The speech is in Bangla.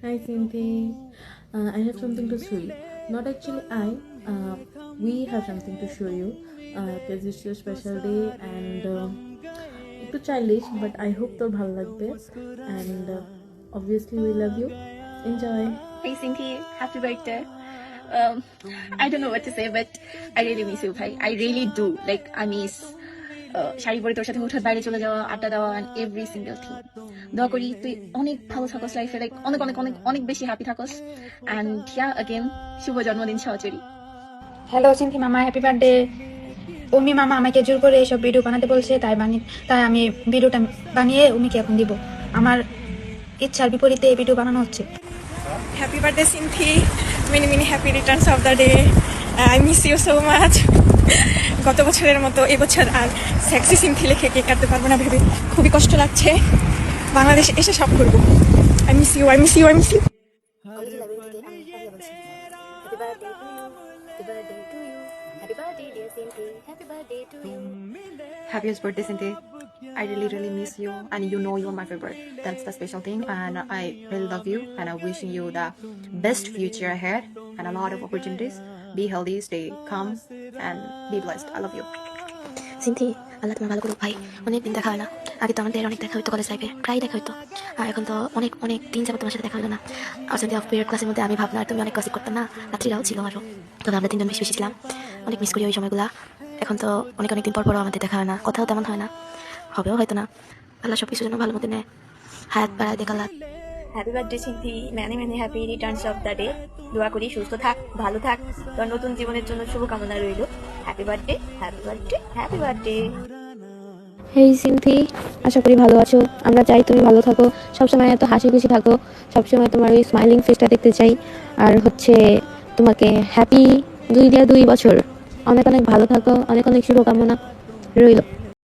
Hi Cynthia. I have something to show you. Not actually I. We have something to show you. Because it's your special day and একটু childish, but I hope তোর ভালো লাগবে. And obviously we love you. Enjoy. Hey Cynthia, happy birthday. Um, I don't know what to say, but I really miss you, bhai. I really do. Like, I miss sari পরে তোর সাথে হুঠাৎ বাইরে চলে যাওয়া, আড্ডা দেওয়া, and every single thing. দোয়া করি তুই অনেক ভালো থাকস লাইফে, লাইক অনেক অনেক অনেক অনেক বেশি হ্যাপি থাকস। And yeah, again, শুভ জন্মদিন সহচরী। হ্যালো সিনথি মামা, হ্যাপি বার্থডে। উমি মামা আমাকে জোর করে এইসব ভিডিও বানাতে বলছে, তাই আমি ভিডিওটা বানিয়ে উমিকে এখন দিব। আমার ইচ্ছার বিপরীতে এই ভিডিও বানানো হচ্ছে। Happy birthday Sinthi, many many happy returns of the day. I miss you so much. গত বছরের মতো এবছর আর সেক্সি সিনথি লিখে কেক কাটতে পারবো না ভেবে খুবই কষ্ট লাগছে। বাংলাদেশে এসে সব করবো। I miss you, I miss you, I miss you. Happiest birthday, Cynthia. I really miss you, and you know you're my favorite. That's the special thing, and I really love you, and I'm wishing you the best future ahead and a lot of opportunities. Be healthy, stay calm, and be blessed. I love you. Sinthi, আল্লাহ তোমার ভালো করুক ভাই। অনেকদিন দেখা হয় না। আগে তো আমাদের অনেক দেখা হইতো, কলেজ লাইফে প্রায় দেখা হইতো। আর এখন তো অনেক অনেক দিন যাবো তোমার সাথে দেখা হলো না। আর সিনথি, অফ পিরিয়ড ক্লাসের মধ্যে আমি ভাবনা আর তুমি অনেক ক্লাসিক করতাম না, রাত্রিরাও ছিল আরও। তবে আমরা তিনজন বেশি বেশি ছিলাম। অনেক মিস করি ওই সময়গুলা। এখন তো অনেক অনেক দিন পরও আমাদের দেখা হয় না, কথাও তেমন হয় না, হবেও হয়তো না। আল্লাহ সব কিছুর জন্য ভালো মতো নেয়, হায়াত বাড়ায় দেখ আল্লাহ। Happy birthday Sinthi, many many happy returns of the day. দোয়া করি সুস্থ থাক, ভালো থাক, তোর নতুন জীবনের জন্য শুভকামনা রইল। Happy birthday, happy birthday, happy birthday. Hey Sinthi, আশা করি ভালো আছো। আমরা চাই তুমি ভালো থাকো, সবসময় এত হাসি খুশি থাকো, সবসময় তোমার ওই স্মাইলিং ফেসটা দেখতে চাই। আর তোমাকে হ্যাপি 2 বছর, অনেক অনেক ভালো থাকো, অনেক অনেক শুভকামনা রইল।